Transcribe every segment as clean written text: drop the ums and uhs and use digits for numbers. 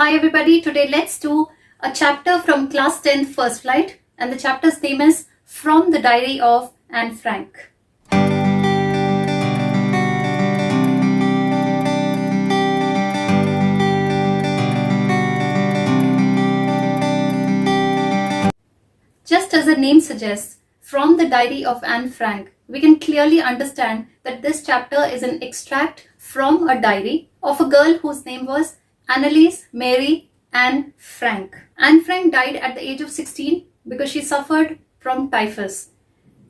Hi everybody, today let's do a chapter from class 10th first flight, and the chapter's name is From the Diary of Anne Frank. Just as the name suggests, From the Diary of Anne Frank, we can clearly understand that this chapter is an extract from a diary of a girl whose name was Annalise Mary Anne Frank. Anne Frank died at the age of 16 because she suffered from typhus.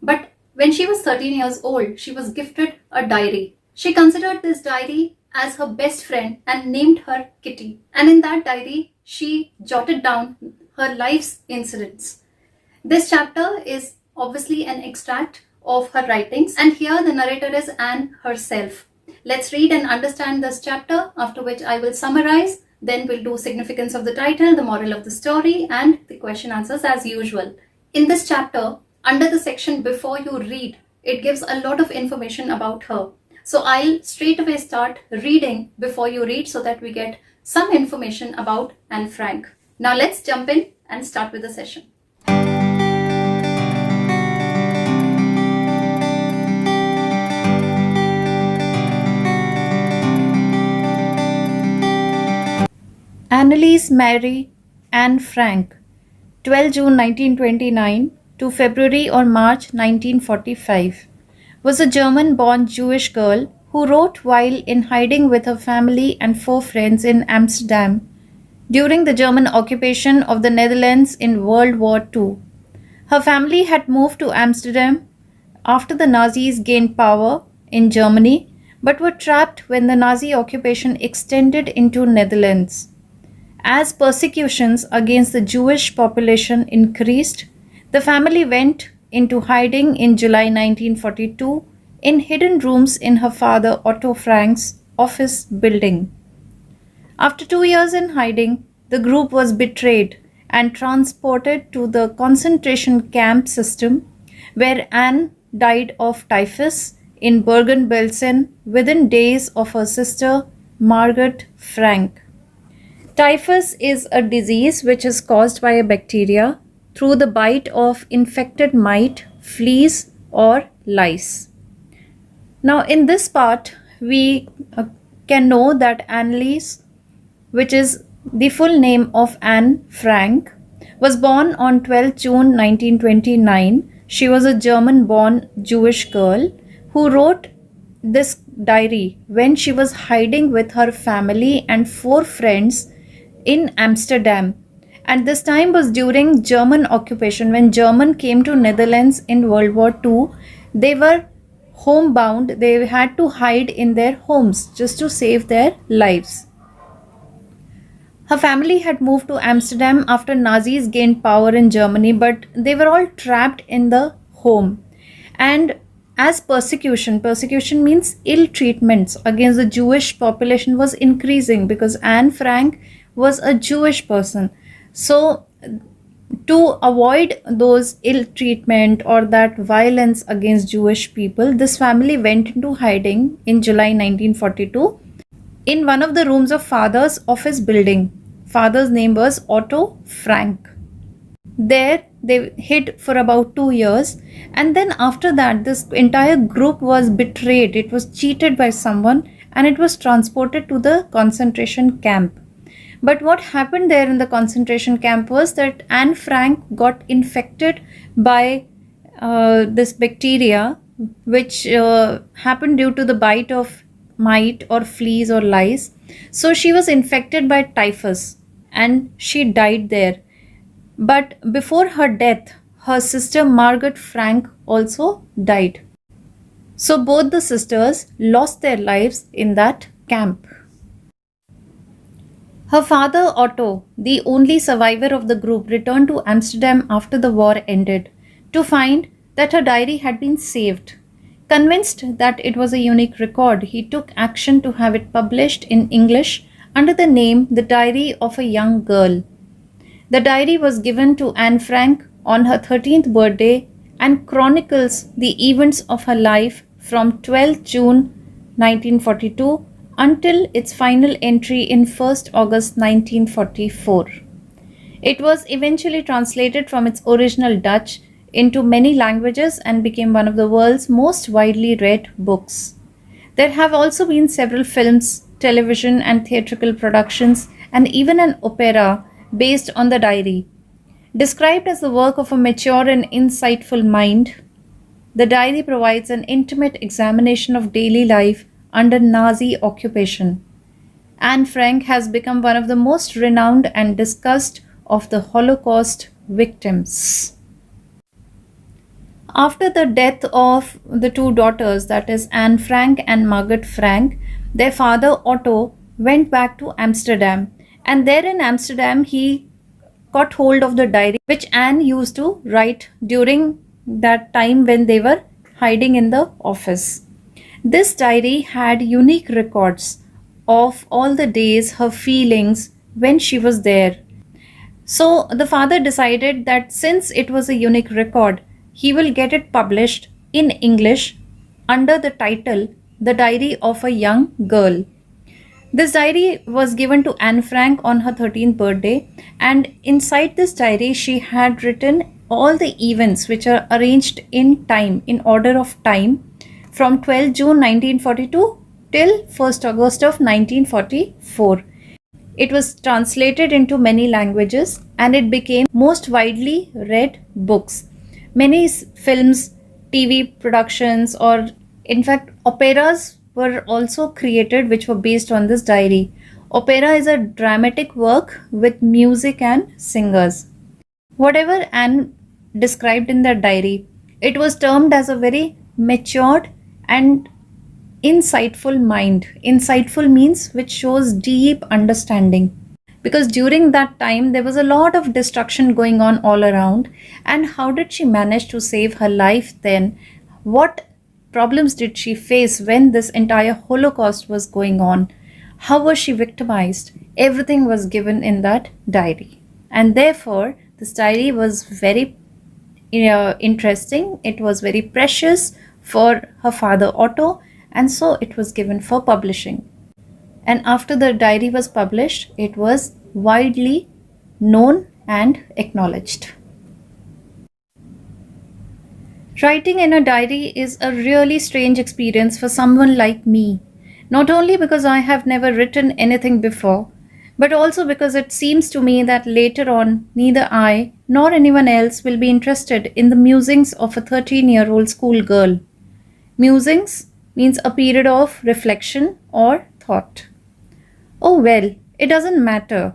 But when she was 13 years old, she was gifted a diary. She considered this diary as her best friend and named her Kitty. And in that diary, she jotted down her life's incidents. This chapter is obviously an extract of her writings, and here the narrator is Anne herself. Let's read and understand this chapter, after which I will summarize. Then we'll do significance of the title, the moral of the story, and the question answers as usual. In this chapter, under the section before you read, it gives a lot of information about her. So I'll straight away start reading before you read so that we get some information about Anne Frank. Now let's jump in and start with the session. Annalise Mary Anne Frank, 12 June 1929 to February or March 1945, was a German-born Jewish girl who wrote while in hiding with her family and 4 friends in Amsterdam during the German occupation of the Netherlands in World War II. Her family had moved to Amsterdam after the Nazis gained power in Germany, but were trapped when the Nazi occupation extended into Netherlands. As persecutions against the Jewish population increased, the family went into hiding in July 1942 in hidden rooms in her father Otto Frank's office building. After 2 years in hiding, the group was betrayed and transported to the concentration camp system, where Anne died of typhus in Bergen-Belsen within days of her sister Margaret Frank. Typhus is a disease which is caused by a bacteria through the bite of infected mite, fleas, or lice. Now, in this part, we can know that Annalise, which is the full name of Anne Frank, was born on 12 June 1929. She was a German-born Jewish girl who wrote this diary when she was hiding with her family and 4 friends in Amsterdam, and this time was during German occupation. When German came to Netherlands in World War II, they were homebound. They had to hide in their homes just to save their lives. Her family had moved to Amsterdam after Nazis gained power in Germany, but they were all trapped in the home. And as persecution means ill treatments against the Jewish population was increasing because Anne Frank was a Jewish person. So to avoid those ill treatment or that violence against Jewish people, this family went into hiding in July 1942 in one of the rooms of father's office building. Father's name was Otto Frank. There they hid for about 2 years, and then after that this entire group was betrayed. It was cheated by someone and it was transported to the concentration camp. But what happened there in the concentration camp was that Anne Frank got infected by this bacteria, which happened due to the bite of mite or fleas or lice. So she was infected by typhus and she died there. But before her death, her sister Margaret Frank also died. So both the sisters lost their lives in that camp. Her father Otto, the only survivor of the group, returned to Amsterdam after the war ended to find that her diary had been saved. Convinced that it was a unique record, he took action to have it published in English under the name The Diary of a Young Girl. The diary was given to Anne Frank on her 13th birthday and chronicles the events of her life from 12 June 1942 until its final entry in 1st August 1944. It was eventually translated from its original Dutch into many languages and became one of the world's most widely read books. There have also been several films, television, and theatrical productions, and even an opera based on the diary. Described as the work of a mature and insightful mind, the diary provides an intimate examination of daily life under Nazi occupation. Anne Frank has become one of the most renowned and discussed of the Holocaust victims. After the death of the two daughters, that is Anne Frank and Margaret Frank, their father Otto went back to Amsterdam, and there in Amsterdam he got hold of the diary which Anne used to write during that time when they were hiding in the office. This diary had unique records of all the days, her feelings when she was there. So the father decided that since it was a unique record, he will get it published in English under the title The Diary of a Young Girl. This diary was given to Anne Frank on her 13th birthday, and inside this diary, she had written all the events which are arranged in time, in order of time, from 12 June 1942 till 1st August of 1944. It was translated into many languages and it became most widely read books. Many films, TV productions, or in fact operas were also created which were based on this diary. Opera is a dramatic work with music and singers. Whatever Anne described in that diary, it was termed as a very matured and insightful mind. Insightful means which shows deep understanding. Because during that time there was a lot of destruction going on all around. And how did she manage to save her life then? What problems did she face when this entire Holocaust was going on? How was she victimized? Everything was given in that diary. And therefore, this diary was very interesting. It was very precious for her father Otto, and so it was given for publishing. And after the diary was published, it was widely known and acknowledged. Writing in a diary is a really strange experience for someone like me, not only because I have never written anything before, but also because it seems to me that later on neither I nor anyone else will be interested in the musings of a 13-year-old schoolgirl. Musings means a period of reflection or thought. Oh well, it doesn't matter.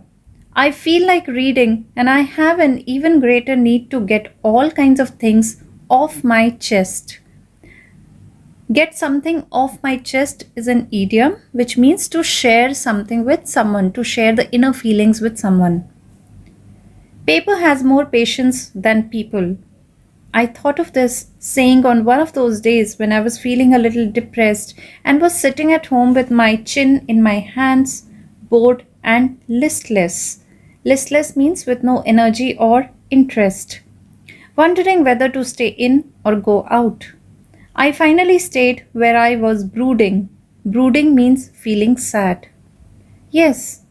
I feel like reading and I have an even greater need to get all kinds of things off my chest. Get something off my chest is an idiom which means to share something with someone, to share the inner feelings with someone. Paper has more patience than people. I thought of this saying on one of those days when I was feeling a little depressed and was sitting at home with my chin in my hands, bored and listless. Listless means with no energy or interest, wondering whether to stay in or go out. I finally stayed where I was brooding. Brooding means feeling sad. Yes,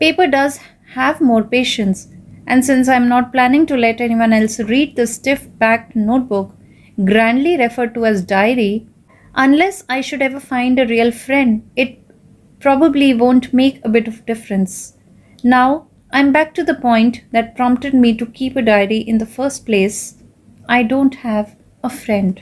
paper does have more patience, and since I'm not planning to let anyone else read the stiff-backed notebook, grandly referred to as diary, unless I should ever find a real friend, it probably won't make a bit of difference. Now, I'm back to the point that prompted me to keep a diary in the first place. I don't have a friend.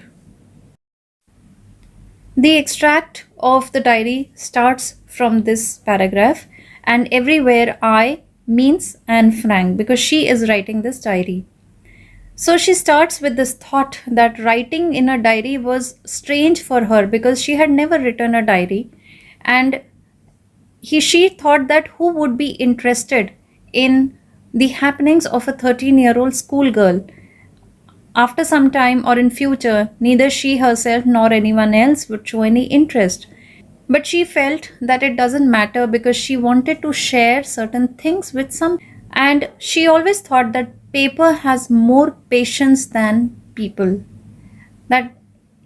The extract of the diary starts from this paragraph, and everywhere I means Anne Frank because she is writing this diary. So she starts with this thought that writing in a diary was strange for her because she had never written a diary, and she thought that who would be interested in the happenings of a 13-year-old schoolgirl. After some time or in future, neither she herself nor anyone else would show any interest. But she felt that it doesn't matter because she wanted to share certain things with some. And she always thought that paper has more patience than people. That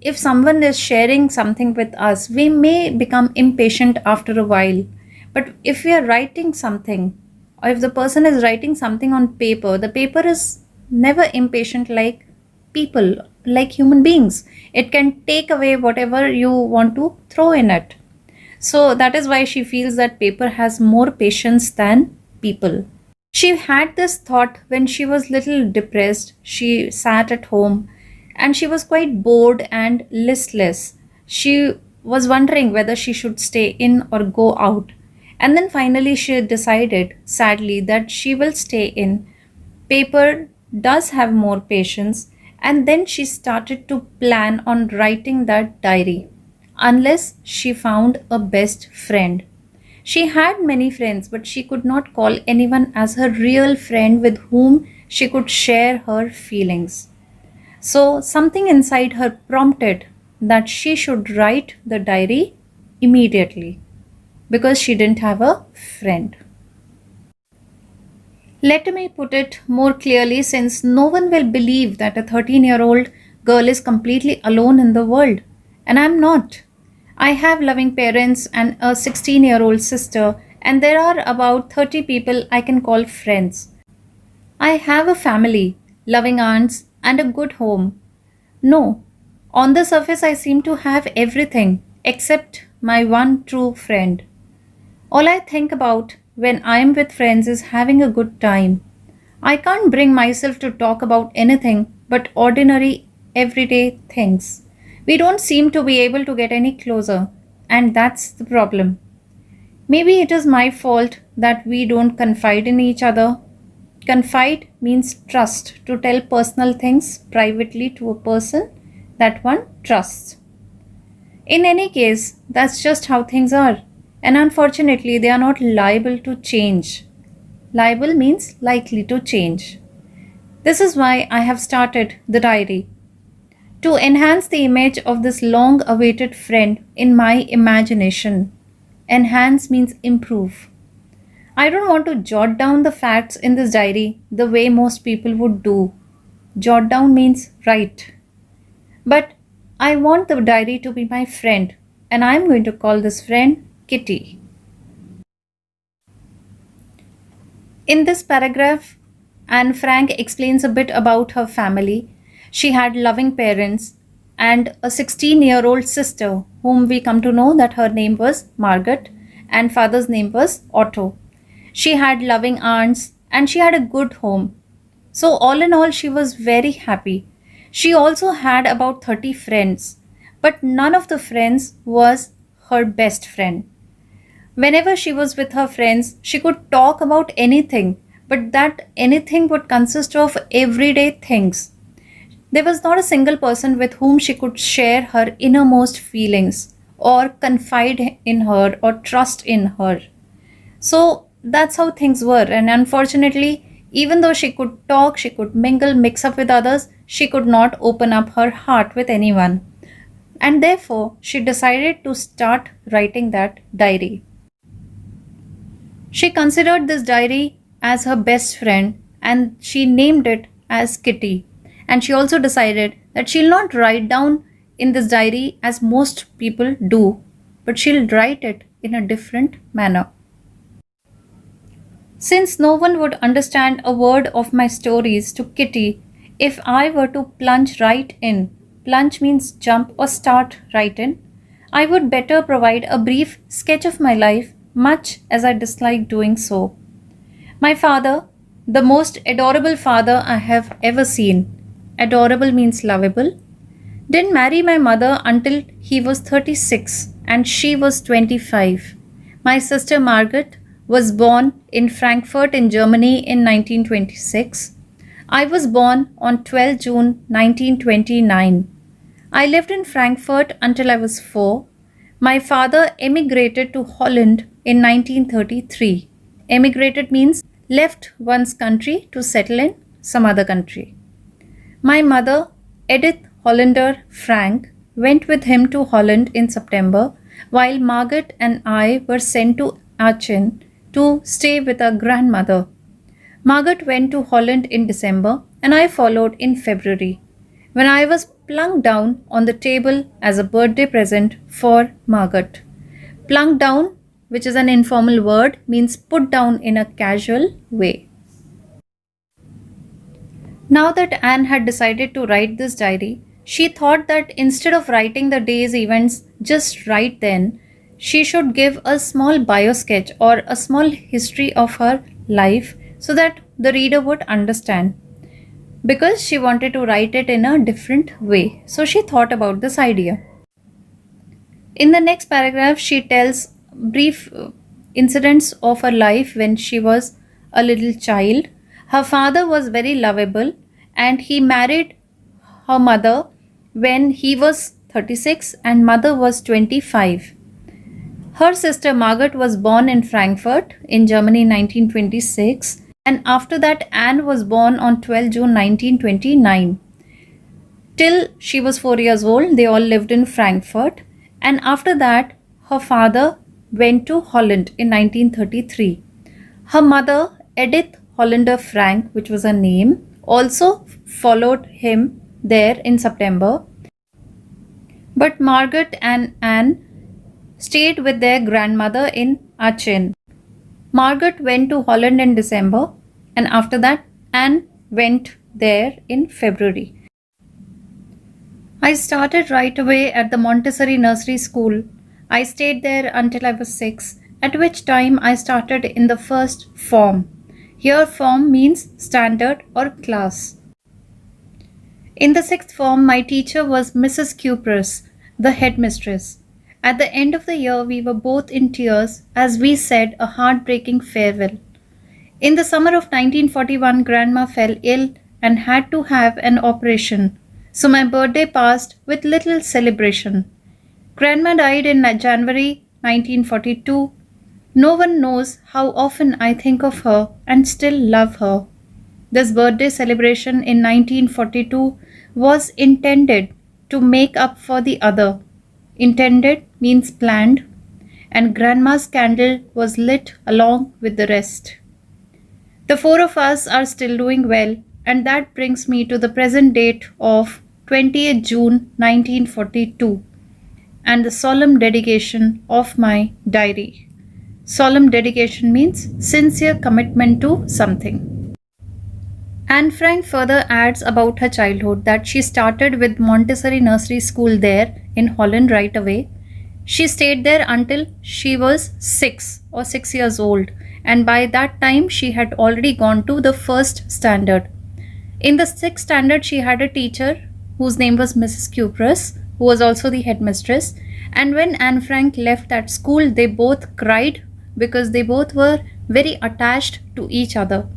if someone is sharing something with us, we may become impatient after a while. But if we are writing something, or if the person is writing something on paper, the paper is never impatient like people, like human beings. It can take away whatever you want to throw in it. So that is why she feels that paper has more patience than people. She had this thought when she was little depressed. She sat at home and she was quite bored and listless. She was wondering whether she should stay in or go out. And then finally she decided, sadly, that she will stay in. Paper does have more patience, and then she started to plan on writing that diary, unless she found a best friend. She had many friends, but she could not call anyone as her real friend with whom she could share her feelings. So, something inside her prompted that she should write the diary immediately because she didn't have a friend. Let me put it more clearly, since no one will believe that a 13-year-old girl is completely alone in the world. And I'm not. I have loving parents and a 16-year-old sister, and there are about 30 people I can call friends. I have a family, loving aunts, and a good home. No, on the surface, I seem to have everything except my one true friend. All I think about when I am with friends is having a good time. I can't bring myself to talk about anything but ordinary, everyday things. We don't seem to be able to get any closer, and that's the problem. Maybe it is my fault that we don't confide in each other. Confide means trust, to tell personal things privately to a person that one trusts. In any case, that's just how things are. And unfortunately, they are not liable to change. Liable means likely to change. This is why I have started the diary. To enhance the image of this long awaited friend in my imagination. Enhance means improve. I don't want to jot down the facts in this diary the way most people would do. Jot down means write. But I want the diary to be my friend, and I'm going to call this friend Kitty. In this paragraph, Anne Frank explains a bit about her family. She had loving parents and a 16-year-old sister, whom we come to know that her name was Margaret and father's name was Otto. She had loving aunts and she had a good home. So, all in all, she was very happy. She also had about 30 friends, but none of the friends was her best friend. Whenever she was with her friends, she could talk about anything, but that anything would consist of everyday things. There was not a single person with whom she could share her innermost feelings or confide in her or trust in her. So that's how things were, and unfortunately, even though she could talk, she could mingle, mix up with others, she could not open up her heart with anyone. And therefore, she decided to start writing that diary. She considered this diary as her best friend and she named it as Kitty. And she also decided that she'll not write down in this diary as most people do, but she'll write it in a different manner. Since no one would understand a word of my stories to Kitty if I were to plunge right in, plunge means jump or start right in, I would better provide a brief sketch of my life, much as I dislike doing so. My father, the most adorable father I have ever seen, adorable means lovable, didn't marry my mother until he was 36 and she was 25. My sister Margaret was born in Frankfurt in Germany in 1926. I was born on 12 June 1929. I lived in Frankfurt until I was 4. My father emigrated to Holland in 1933. Emigrated means left one's country to settle in some other country. My mother, Edith Hollander Frank, went with him to Holland in September, while Margaret and I were sent to Aachen to stay with our grandmother. Margaret went to Holland in December and I followed in February. When I was plunked down on the table as a birthday present for Margaret. Plunked down, which is an informal word, means put down in a casual way. Now that Anne had decided to write this diary, she thought that instead of writing the day's events just right then, she should give a small bio sketch or a small history of her life so that the reader would understand. Because she wanted to write it in a different way, so she thought about this idea. In the next paragraph, she tells brief incidents of her life when she was a little child. Her father was very lovable and he married her mother when he was 36 and mother was 25. Her sister Margaret was born in Frankfurt in Germany in 1926, and after that Anne was born on 12 June 1929. Till she was 4 years old, they all lived in Frankfurt, and after that her father went to Holland in 1933. Her mother, Edith Hollander Frank, which was her name, also followed him there in September. But Margaret and Anne stayed with their grandmother in Aachen. Margaret went to Holland in December, and after that Anne went there in February. I started right away at the Montessori nursery school. I stayed there until I was 6, at which time I started in the first form. Here form means standard or class. In the sixth form, my teacher was Mrs. Cupress, the headmistress. At the end of the year, we were both in tears as we said a heartbreaking farewell. In the summer of 1941, Grandma fell ill and had to have an operation, so my birthday passed with little celebration. Grandma died in January 1942. No one knows how often I think of her and still love her. This birthday celebration in 1942 was intended to make up for the other. Intended means planned, and Grandma's candle was lit along with the rest. The four of us are still doing well, and that brings me to the present date of 20th June 1942 and the solemn dedication of my diary. Solemn dedication means sincere commitment to something. Anne Frank further adds about her childhood that she started with Montessori nursery school there in Holland right away. She stayed there until she was 6 years old, and by that time she had already gone to the first standard. In the sixth standard, she had a teacher whose name was Mrs. Cupress, who was also the headmistress. And when Anne Frank left that school, they both cried because they both were very attached to each other.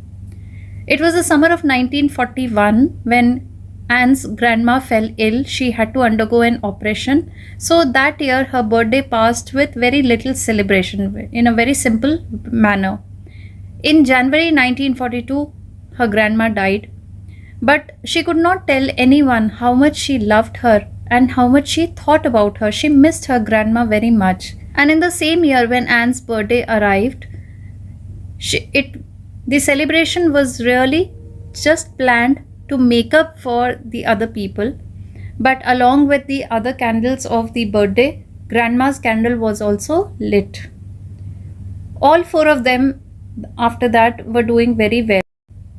It was the summer of 1941 when Anne's grandma fell ill. She had to undergo an operation. So that year her birthday passed with very little celebration in a very simple manner. In January 1942, her grandma died. But she could not tell anyone how much she loved her and how much she thought about her. She missed her grandma very much. And in the same year when Anne's birthday arrived, the celebration was really just planned to make up for the other people. But along with the other candles of the birthday, Grandma's candle was also lit. All four of them after that were doing very well.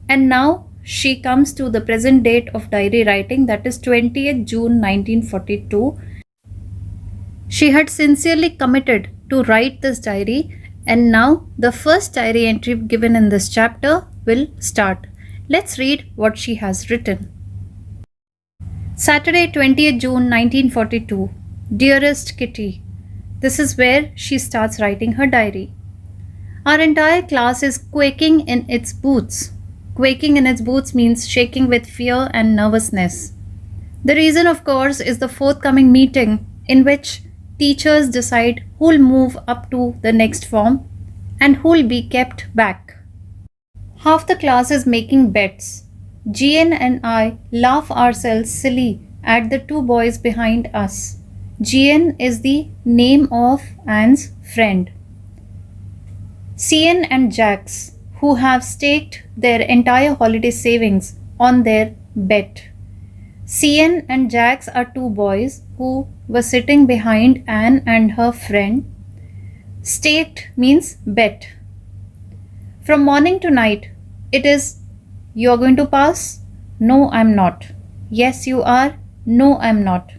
And now she comes to the present date of diary writing, that is 20th June 1942. She had sincerely committed to write this diary, and now the first diary entry given in this chapter will start. Let's read what she has written. Saturday, 20th June 1942. Dearest Kitty. This is where she starts writing her diary. Our entire class is quaking in its boots. Quaking in its boots means shaking with fear and nervousness. The reason, of course, is the forthcoming meeting in which teachers decide who'll move up to the next form and who'll be kept back. Half the class is making bets. Gian and I laugh ourselves silly at the two boys behind us. Gian is the name of Anne's friend. Cian and Jax, who have staked their entire holiday savings on their bet. Cian and Jax are two boys who were sitting behind Anne and her friend. Staked means bet. From morning to night, it is you are going to pass? No, I'm not. Yes, you are. No, I'm not.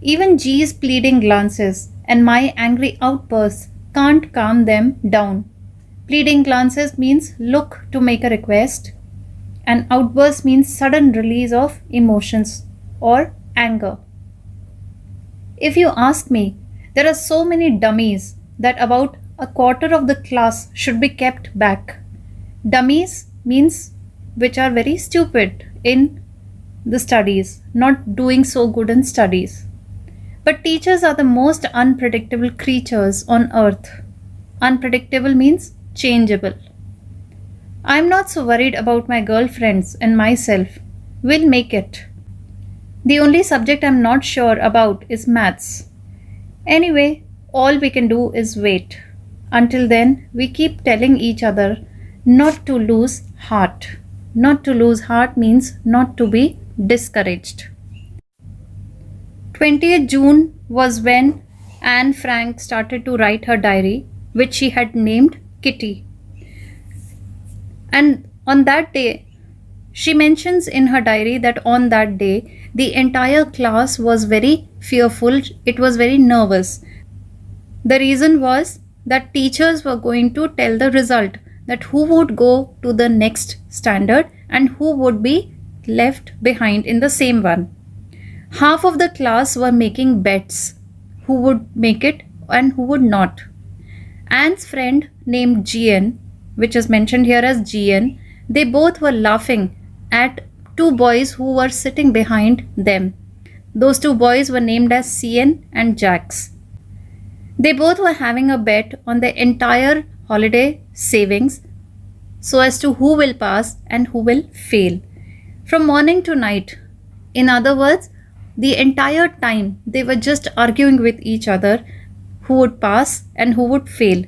Even G's pleading glances and my angry outbursts can't calm them down. Pleading glances means look to make a request, and outburst means sudden release of emotions or anger. If you ask me, there are so many dummies that about a quarter of the class should be kept back. Dummies means which are very stupid in the studies, not doing so good in studies. But teachers are the most unpredictable creatures on earth. Unpredictable means changeable. I'm not so worried about my girlfriends and myself. We'll make it. The only subject I'm not sure about is maths. Anyway, all we can do is wait. Until then, we keep telling each other not to lose heart. Not to lose heart means not to be discouraged. 20th June was when Anne Frank started to write her diary, which she had named Kitty. And on that day, she mentions in her diary that on that day, the entire class was very fearful, it was very nervous. The reason was that teachers were going to tell the result, that who would go to the next standard and who would be left behind in the same one. Half of the class were making bets who would make it and who would not. Anne's friend named Gian, which is mentioned here as Gian, they both were laughing at two boys who were sitting behind them. Those two boys were named as Cian and Jax. They both were having a bet on the entire holiday savings so as to who will pass and who will fail. From morning to night. In other words, the entire time they were just arguing with each other who would pass and who would fail.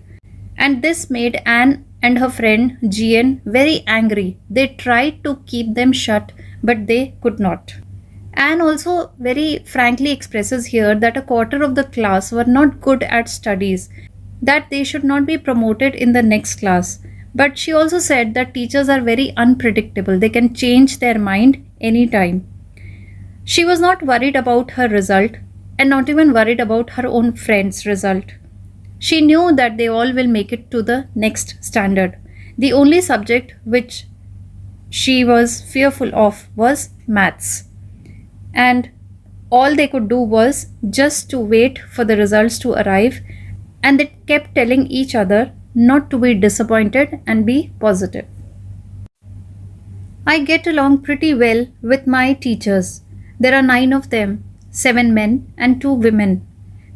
And this made Anne and her friend Gian very angry. They tried to keep them shut, but they could not. Anne also very frankly expresses here that a quarter of the class were not good at studies, that they should not be promoted in the next class. But she also said that teachers are very unpredictable. They can change their mind anytime. She was not worried about her result and not even worried about her own friend's result. She knew that they all will make it to the next standard. The only subject which she was fearful of was maths. And all they could do was just to wait for the results to arrive, and they kept telling each other not to be disappointed and be positive. I get along pretty well with my teachers. There are 9 of them, 7 men and 2 women.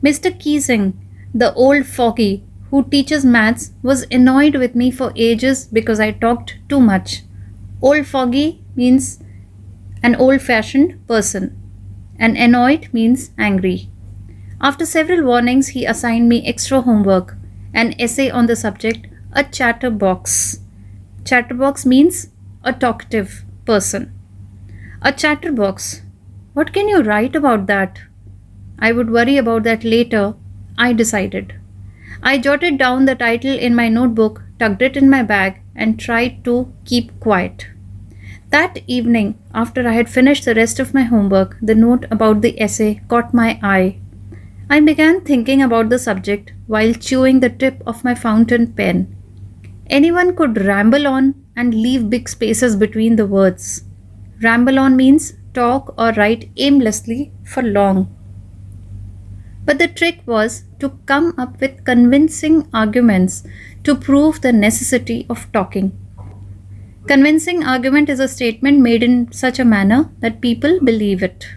Mr. Keesing, the old fogey who teaches maths, was annoyed with me for ages because I talked too much. Old fogey means an old-fashioned person, and annoyed means angry. After several warnings, he assigned me extra homework, an essay on the subject, a chatterbox. Chatterbox means a talkative person. A chatterbox. What can you write about that? I would worry about that later, I decided. I jotted down the title in my notebook, tucked it in my bag, and tried to keep quiet. That evening, after I had finished the rest of my homework, the note about the essay caught my eye. I began thinking about the subject while chewing the tip of my fountain pen. Anyone could ramble on and leave big spaces between the words. Ramble on means talk or write aimlessly for long. But the trick was to come up with convincing arguments to prove the necessity of talking. Convincing argument is a statement made in such a manner that people believe it.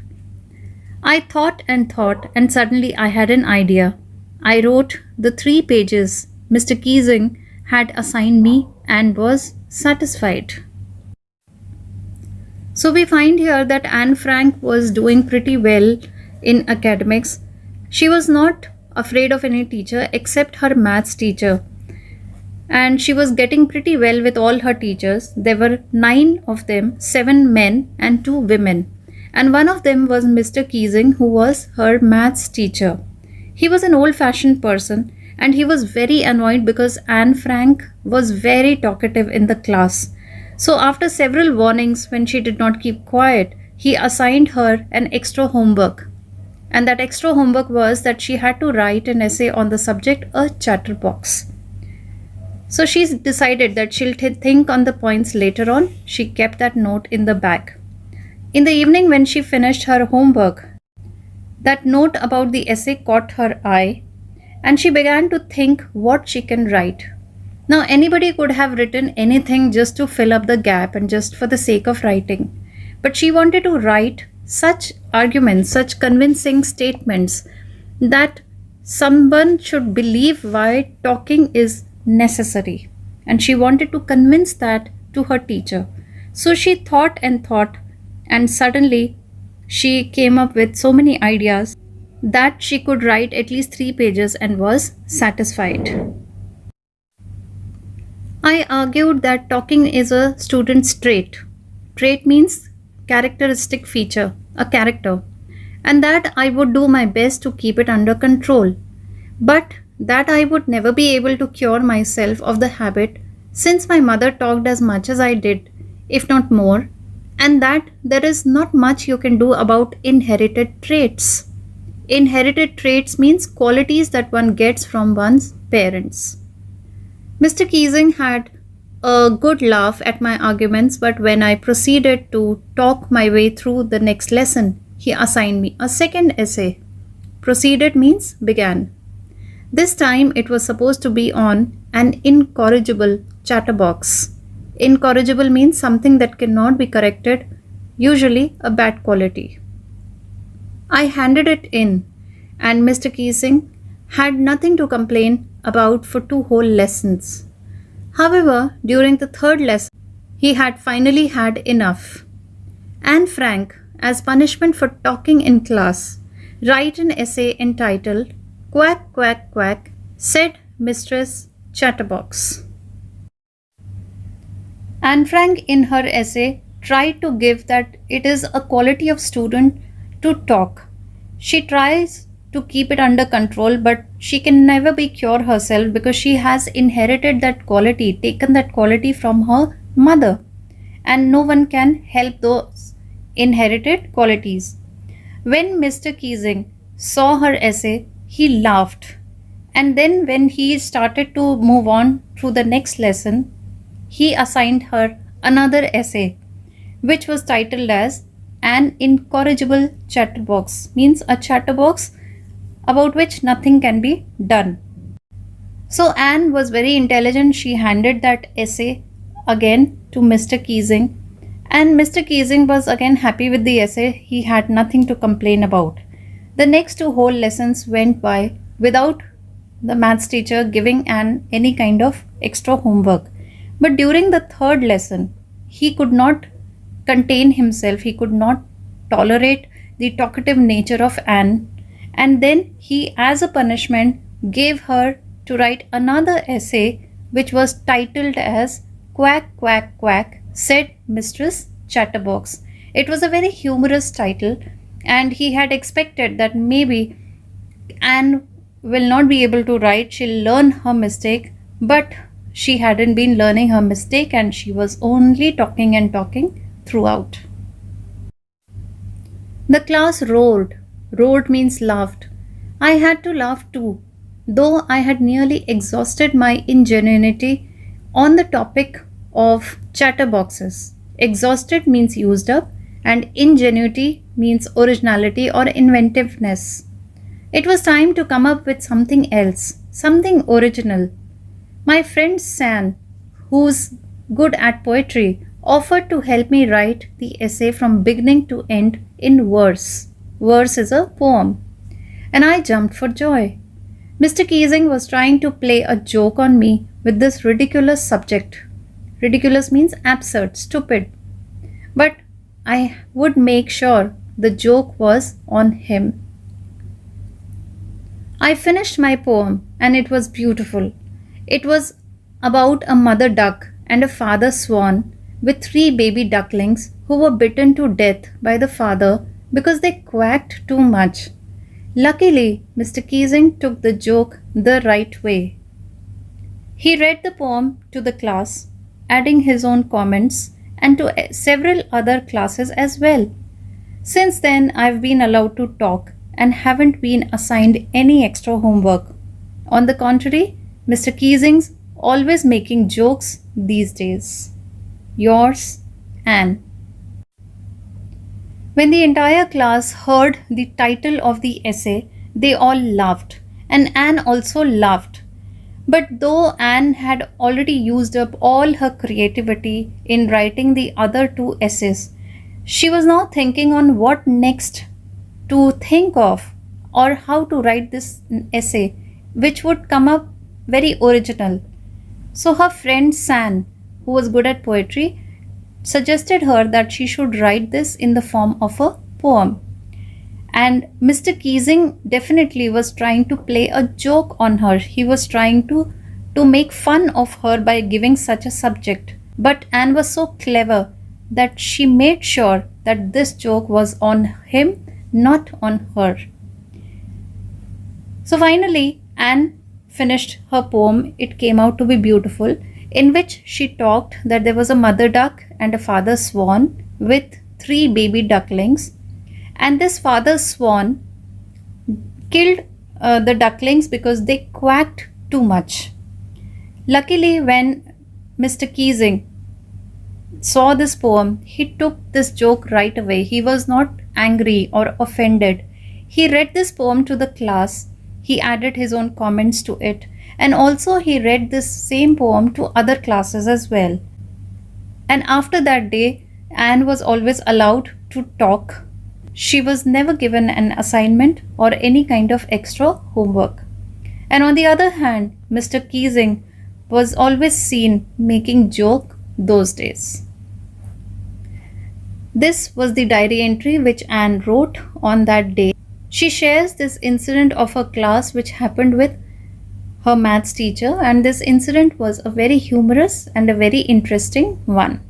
I thought, and suddenly I had an idea. I wrote the 3 pages Mr. Keesing had assigned me and was satisfied. So we find here that Anne Frank was doing pretty well in academics. She was not afraid of any teacher except her maths teacher. And she was getting pretty well with all her teachers. There were 9 of them, 7 men and 2 women. and one of them was Mr. Keesing, who was her maths teacher. He was an old fashioned person and he was very annoyed because Anne Frank was very talkative in the class. So, after several warnings when she did not keep quiet, he assigned her an extra homework. And that extra homework was that she had to write an essay on the subject a chatterbox. So she decided that she'll think on the points later on. She kept that note in the bag. In the evening, when she finished her homework, that note about the essay caught her eye and she began to think what she can write. Now, anybody could have written anything just to fill up the gap and just for the sake of writing. But she wanted to write such arguments, such convincing statements that someone should believe why talking is necessary. And she wanted to convince that to her teacher. So she thought, and suddenly she came up with so many ideas that she could write at least 3 pages and was satisfied. I argued that talking is a student's trait. Trait means characteristic feature, a character, and that I would do my best to keep it under control, but that I would never be able to cure myself of the habit since my mother talked as much as I did, if not more, and that there is not much you can do about inherited traits. Inherited traits means qualities that one gets from one's parents. Mr. Keesing had a good laugh at my arguments, but when I proceeded to talk my way through the next lesson, he assigned me a second essay. Proceeded means began. This time it was supposed to be on an incorrigible chatterbox. Incorrigible means something that cannot be corrected, usually a bad quality. I handed it in, and Mr. Keesing had nothing to complain about for 2 whole lessons. However, during the 3rd lesson, he had finally had enough. Anne Frank, as punishment for talking in class, write an essay entitled "Quack, Quack, Quack," said Mistress Chatterbox. Anne Frank in her essay tried to give that it is a quality of student to talk. She tries to keep it under control, but she can never be cured herself because she has inherited that quality, taken that quality from her mother, and no one can help those inherited qualities. When Mr. Keesing saw her essay, he laughed, and then when he started to move on through the next lesson, he assigned her another essay which was titled as "An Incorrigible Chatterbox," means a chatterbox about which nothing can be done. So Anne was very intelligent. She handed that essay again to Mr. Keesing, and Mr. Keesing was again happy with the essay. He had nothing to complain about. The next 2 whole lessons went by without the maths teacher giving Anne any kind of extra homework. But during the 3rd lesson, he could not contain himself. He could not tolerate the talkative nature of Anne, and then he, as a punishment, gave her to write another essay which was titled as "Quack, Quack, Quack," said Mistress Chatterbox. It was a very humorous title, and he had expected that maybe Anne will not be able to write, she'll learn her mistake, but she hadn't been learning her mistake and she was only talking and talking throughout. The class roared. Roared means laughed. I had to laugh too, though I had nearly exhausted my ingenuity on the topic of chatterboxes. Exhausted means used up, and ingenuity means originality or inventiveness. It was time to come up with something else, something original. My friend San, who's good at poetry, offered to help me write the essay from beginning to end in verse. Verse is a poem. And I jumped for joy. Mr. Keesing was trying to play a joke on me with this ridiculous subject. Ridiculous means absurd, stupid. But I would make sure the joke was on him. I finished my poem and it was beautiful. It was about a mother duck and a father swan with 3 baby ducklings who were bitten to death by the father because they quacked too much. Luckily, Mr. Keesing took the joke the right way. He read the poem to the class, adding his own comments, and to several other classes as well. Since then, I've been allowed to talk and haven't been assigned any extra homework. On the contrary, Mr. Keesing's always making jokes these days. Yours, Anne. When the entire class heard the title of the essay, they all laughed, and Anne also laughed. But though Anne had already used up all her creativity in writing the other two essays, she was now thinking on what next to think of or how to write this essay, which would come up very original. So her friend San, who was good at poetry, suggested her that she should write this in the form of a poem. And Mr. Keesing definitely was trying to play a joke on her. He was trying to make fun of her by giving such a subject. But Anne was so clever that she made sure that this joke was on him, not on her. So finally, Anne finished her poem. It came out to be beautiful, in which she talked that there was a mother duck and a father swan with 3 baby ducklings, and this father swan killed the ducklings because they quacked too much. Luckily, when Mr. Keesing saw this poem, he took this joke right away. He was not angry or offended. He read this poem to the class, he added his own comments to it, and also he read this same poem to other classes as well. And after that day, Anne was always allowed to talk. She was never given an assignment or any kind of extra homework. And on the other hand, Mr. Keesing was always seen making joke those days. This was the diary entry which Anne wrote on that day. She shares this incident of her class which happened with her maths teacher, and this incident was a very humorous and a very interesting one.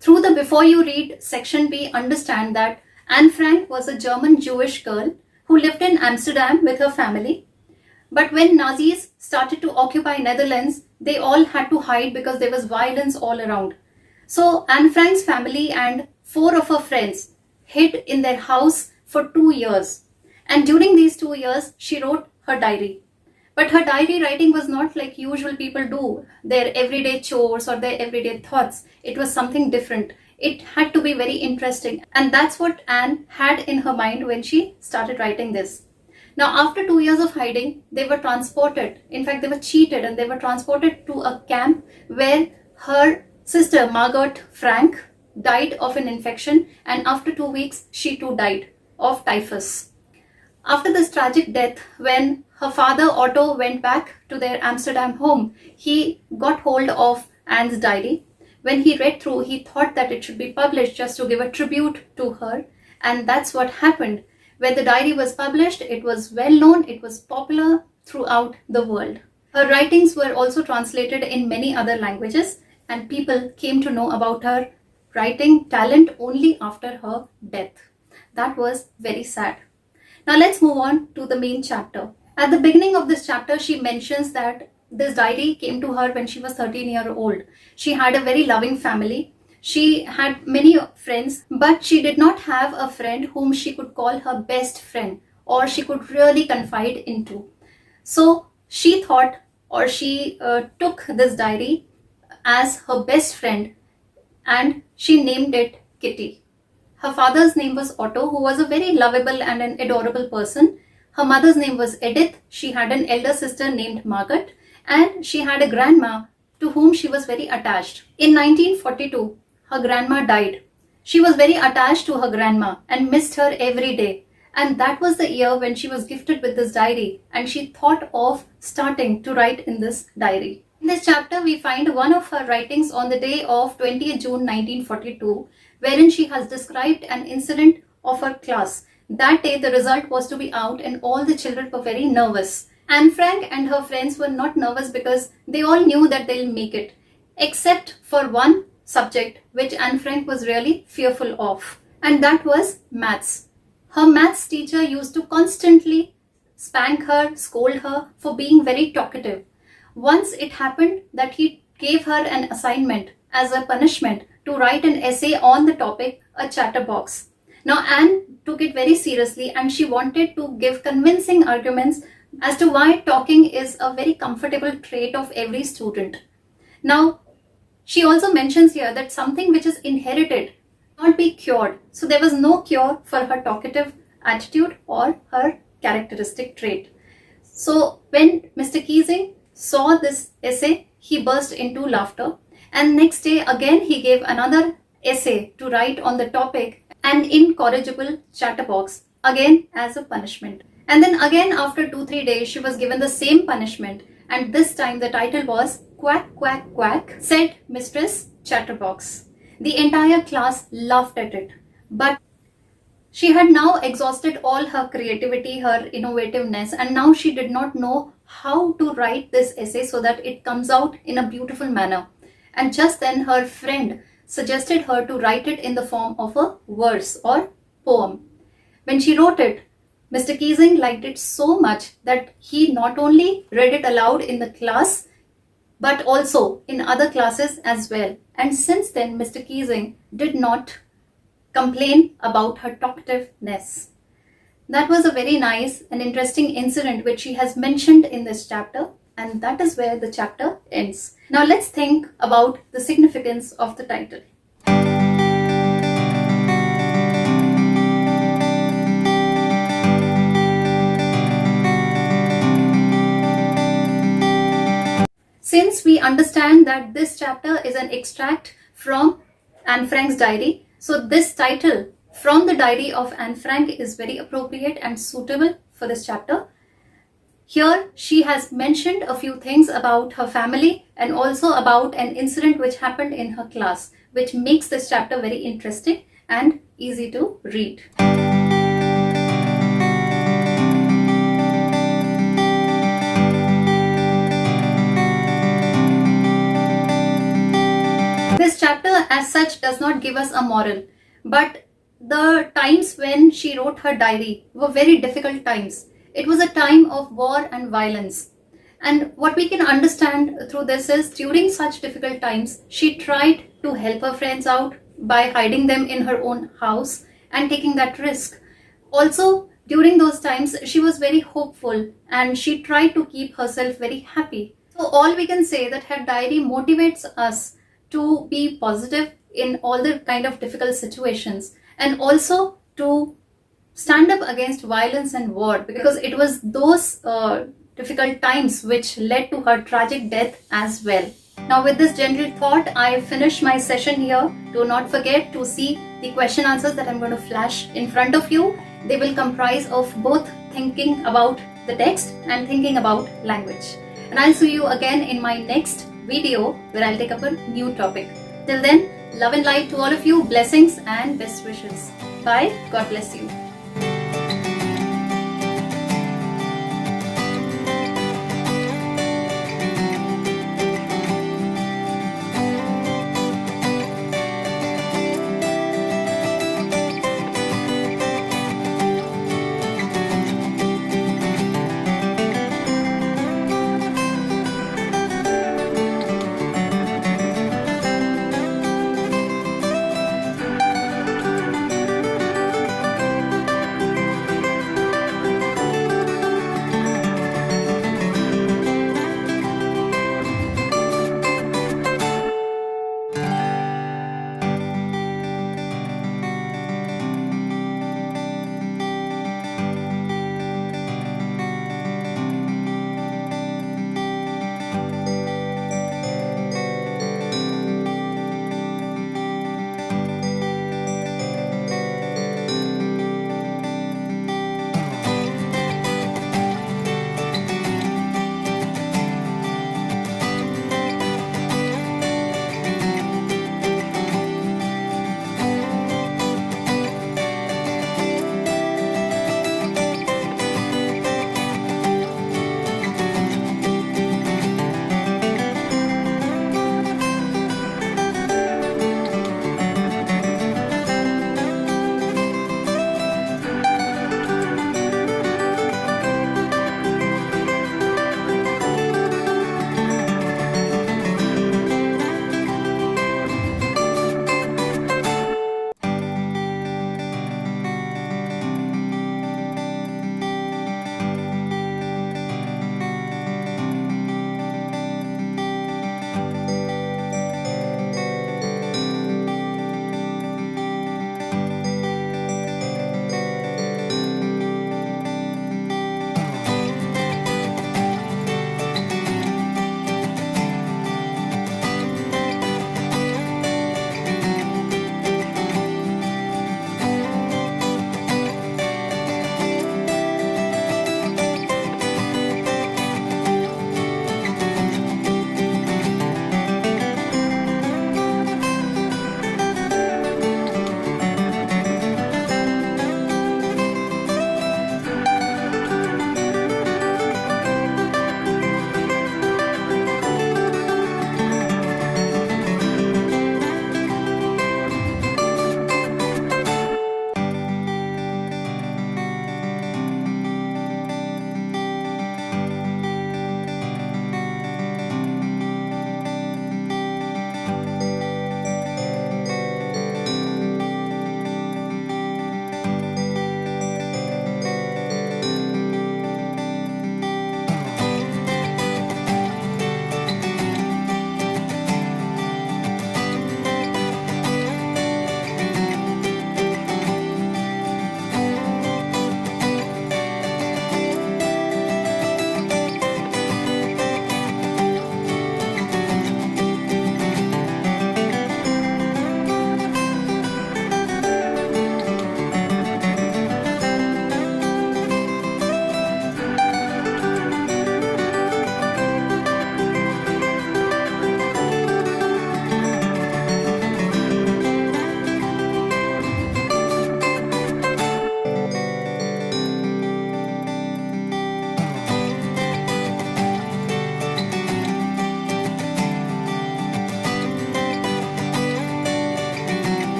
Through the Before You Read section, we understand that Anne Frank was a German Jewish girl who lived in Amsterdam with her family. But when Nazis started to occupy Netherlands, they all had to hide because there was violence all around. So Anne Frank's family and 4 of her friends hid in their house for 2 years. And during these 2 years, she wrote her diary. But her diary writing was not like usual people do, their everyday chores or their everyday thoughts. It was something different. It had to be very interesting. And that's what Anne had in her mind when she started writing this. Now, after 2 years of hiding, they were transported. In fact, they were cheated and they were transported to a camp where her sister, Margaret Frank, died of an infection. And after 2 weeks, she too died of typhus. After this tragic death, when her father Otto went back to their Amsterdam home, he got hold of Anne's diary. When he read through, he thought that it should be published just to give a tribute to her. And that's what happened. When the diary was published, it was well known, it was popular throughout the world. Her writings were also translated in many other languages, and people came to know about her writing talent only after her death. That was very sad. Now let's move on to the main chapter. At the beginning of this chapter, she mentions that this diary came to her when she was 13 years old. She had a very loving family. She had many friends, but she did not have a friend whom she could call her best friend or she could really confide into. So she thought, or she took this diary as her best friend, and she named it Kitty. Her father's name was Otto, who was a very lovable and an adorable person. Her mother's name was Edith. She had an elder sister named Margaret, and she had a grandma to whom she was very attached. In 1942, her grandma died. She was very attached to her grandma and missed her every day. And that was the year when she was gifted with this diary, and she thought of starting to write in this diary. In this chapter, we find one of her writings on the day of 20th June 1942, wherein she has described an incident of her class That day, the result was to be out, and all the children were very nervous. Anne Frank and her friends were not nervous because they all knew that they'll make it, except for one subject which Anne Frank was really fearful of, and that was maths. Her maths teacher used to constantly spank her, scold her for being very talkative. Once it happened that he gave her an assignment as a punishment to write an essay on the topic, a chatterbox. Now, Anne took it very seriously and she wanted to give convincing arguments as to why talking is a very comfortable trait of every student. Now, she also mentions here that something which is inherited cannot be cured. So there was no cure for her talkative attitude or her characteristic trait. So when Mr. Keesing saw this essay, he burst into laughter. And next day again he gave another essay to write on the topic, an incorrigible chatterbox, again as a punishment. And then again after 2-3 days she was given the same punishment, and this time the title was Quack Quack Quack, said Mistress Chatterbox. The entire class laughed at it, but she had now exhausted all her creativity, her innovativeness, and now she did not know how to write this essay so that it comes out in a beautiful manner. And just then her friend suggested her to write it in the form of a verse or poem. When she wrote it, Mr. Keesing liked it so much that he not only read it aloud in the class, but also in other classes as well. And since then, Mr. Keesing did not complain about her talkativeness. That was a very nice and interesting incident which she has mentioned in this chapter, and that is where the chapter ends. Now let's think about the significance of the title. Since we understand that this chapter is an extract from Anne Frank's diary, so this title, From the Diary of Anne Frank, is very appropriate and suitable for this chapter. Here she has mentioned a few things about her family and also about an incident which happened in her class, which makes this chapter very interesting and easy to read. This chapter as such does not give us a moral, but the times when she wrote her diary were very difficult times. It was a time of war and violence. And what we can understand through this is during such difficult times, she tried to help her friends out by hiding them in her own house and taking that risk. Also, during those times, she was very hopeful and she tried to keep herself very happy. So all we can say that her diary motivates us to be positive in all the kind of difficult situations, and also to stand up against violence and war, because it was those difficult times which led to her tragic death as well. Now with this general thought, I finish my session here. Do not forget to see the question answers that I'm going to flash in front of you. They will comprise of both thinking about the text and thinking about language. And I'll see you again in my next video where I'll take up a new topic. Till then, love and light to all of you, blessings and best wishes. Bye. God bless you.